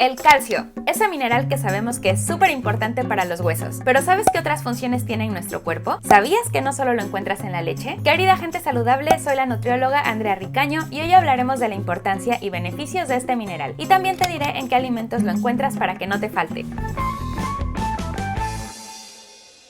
El calcio, ese mineral que sabemos que es súper importante para los huesos. Pero ¿sabes qué otras funciones tiene en nuestro cuerpo? ¿Sabías que no solo lo encuentras en la leche? Querida gente saludable, soy la nutrióloga Andrea Ricaño y hoy hablaremos de la importancia y beneficios de este mineral. Y también te diré en qué alimentos lo encuentras para que no te falte.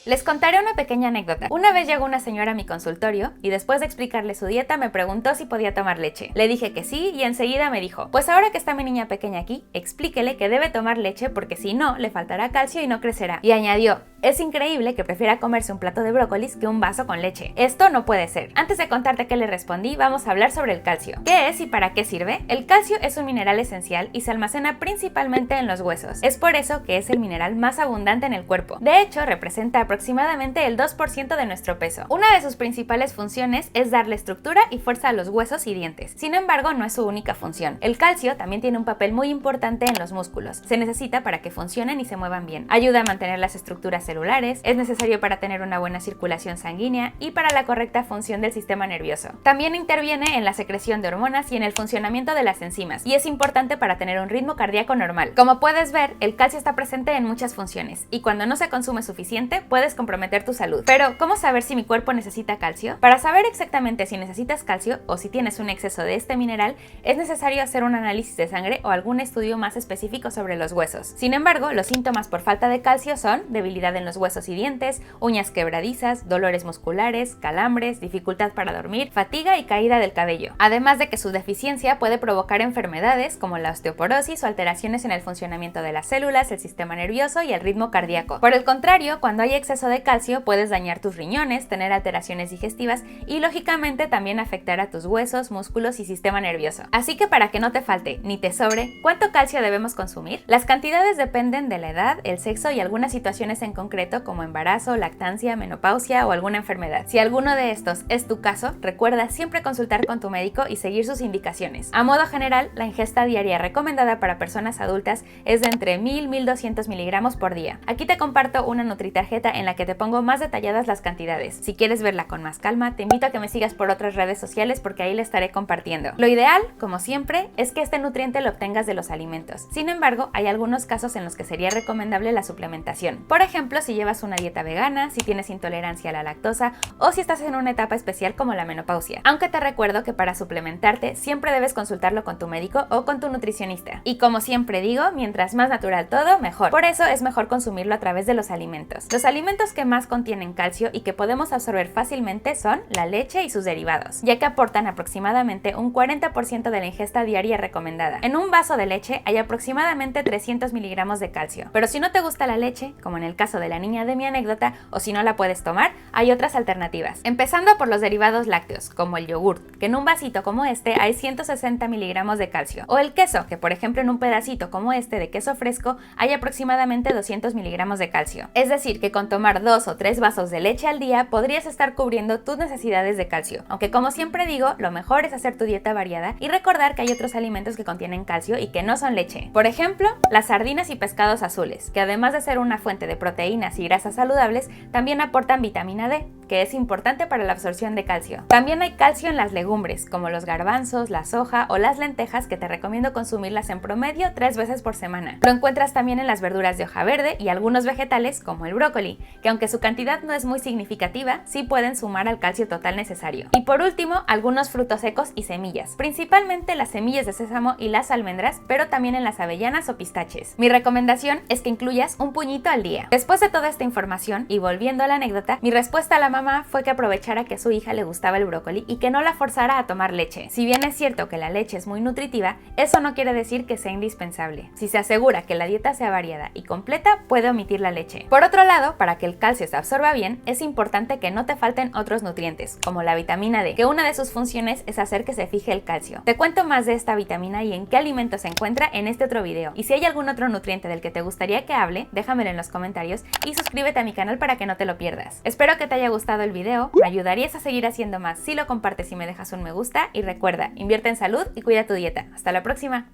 Les contaré una pequeña anécdota. Una vez llegó una señora a mi consultorio y después de explicarle su dieta me preguntó si podía tomar leche. Le dije que sí y enseguida me dijo, pues ahora que está mi niña pequeña aquí, explíquele que debe tomar leche porque si no, le faltará calcio y no crecerá. Y añadió, es increíble que prefiera comerse un plato de brócolis que un vaso con leche. Esto no puede ser. Antes de contarte qué le respondí, vamos a hablar sobre el calcio. ¿Qué es y para qué sirve? El calcio es un mineral esencial y se almacena principalmente en los huesos. Es por eso que es el mineral más abundante en el cuerpo. De hecho, representa aproximadamente el 2% de nuestro peso. Una de sus principales funciones es darle estructura y fuerza a los huesos y dientes. Sin embargo, no es su única función. El calcio también tiene un papel muy importante en los músculos. Se necesita para que funcionen y se muevan bien. Ayuda a mantener las estructuras celulares, es necesario para tener una buena circulación sanguínea y para la correcta función del sistema nervioso. También interviene en la secreción de hormonas y en el funcionamiento de las enzimas, y es importante para tener un ritmo cardíaco normal. Como puedes ver, el calcio está presente en muchas funciones, y cuando no se consume suficiente, puedes comprometer tu salud. Pero, ¿cómo saber si mi cuerpo necesita calcio? Para saber exactamente si necesitas calcio o si tienes un exceso de este mineral, es necesario hacer un análisis de sangre o algún estudio más específico sobre los huesos. Sin embargo, los síntomas por falta de calcio son debilidad en los huesos y dientes, uñas quebradizas, dolores musculares, calambres, dificultad para dormir, fatiga y caída del cabello. Además de que su deficiencia puede provocar enfermedades como la osteoporosis o alteraciones en el funcionamiento de las células, el sistema nervioso y el ritmo cardíaco. Por el contrario, cuando hay exceso de calcio puedes dañar tus riñones, tener alteraciones digestivas y lógicamente también afectar a tus huesos, músculos y sistema nervioso. Así que para que no te falte ni te sobre, ¿cuánto calcio debemos consumir? Las cantidades dependen de la edad, el sexo y algunas situaciones en concreto como embarazo, lactancia, menopausia o alguna enfermedad. Si alguno de estos es tu caso, recuerda siempre consultar con tu médico y seguir sus indicaciones. A modo general, la ingesta diaria recomendada para personas adultas es de entre 1000 y 1200 miligramos por día. Aquí te comparto una nutritarjeta en la que te pongo más detalladas las cantidades. Si quieres verla con más calma, te invito a que me sigas por otras redes sociales porque ahí la estaré compartiendo. Lo ideal, como siempre, es que este nutriente lo obtengas de los alimentos. Sin embargo, hay algunos casos en los que sería recomendable la suplementación. Por ejemplo, si llevas una dieta vegana, si tienes intolerancia a la lactosa o si estás en una etapa especial como la menopausia. Aunque te recuerdo que para suplementarte siempre debes consultarlo con tu médico o con tu nutricionista. Y como siempre digo, mientras más natural todo, mejor. Por eso es mejor consumirlo a través de los alimentos. Los alimentos que más contienen calcio y que podemos absorber fácilmente son la leche y sus derivados, ya que aportan aproximadamente un 40% de la ingesta diaria recomendada. En un vaso de leche hay aproximadamente 300 miligramos de calcio. Pero si no te gusta la leche, como en el caso de la niña de mi anécdota, o si no la puedes tomar, hay otras alternativas. Empezando por los derivados lácteos, como el yogurt, que en un vasito como este hay 160 miligramos de calcio. O el queso, que por ejemplo en un pedacito como este de queso fresco hay aproximadamente 200 miligramos de calcio. Es decir, que con tomar 2 o 3 vasos de leche al día podrías estar cubriendo tus necesidades de calcio. Aunque como siempre digo, lo mejor es hacer tu dieta variada y recordar que hay otros alimentos que contienen calcio y que no son leche. Por ejemplo, las sardinas y pescados azules, que además de ser una fuente de proteínas y grasas saludables, también aportan vitamina D, que es importante para la absorción de calcio. También hay calcio en las legumbres, como los garbanzos, la soja o las lentejas, que te recomiendo consumirlas en promedio 3 veces por semana. Lo encuentras también en las verduras de hoja verde y algunos vegetales, como el brócoli, que aunque su cantidad no es muy significativa, sí pueden sumar al calcio total necesario. Y por último, algunos frutos secos y semillas, principalmente las semillas de sésamo y las almendras, pero también en las avellanas o pistaches. Mi recomendación es que incluyas un puñito al día. Después de toda esta información, y volviendo a la anécdota, mi respuesta a la mamá fue que aprovechara que a su hija le gustaba el brócoli y que no la forzara a tomar leche. Si bien es cierto que la leche es muy nutritiva, eso no quiere decir que sea indispensable. Si se asegura que la dieta sea variada y completa, puede omitir la leche. Por otro lado, para que el calcio se absorba bien, es importante que no te falten otros nutrientes, como la vitamina D, que una de sus funciones es hacer que se fije el calcio. Te cuento más de esta vitamina y en qué alimentos se encuentra en este otro video. Y si hay algún otro nutriente del que te gustaría que hable, déjamelo en los comentarios y suscríbete a mi canal para que no te lo pierdas. Espero que te haya gustado el video, me ayudarías a seguir haciendo más si lo compartes y me dejas un me gusta, y recuerda, invierte en salud y cuida tu dieta. Hasta la próxima.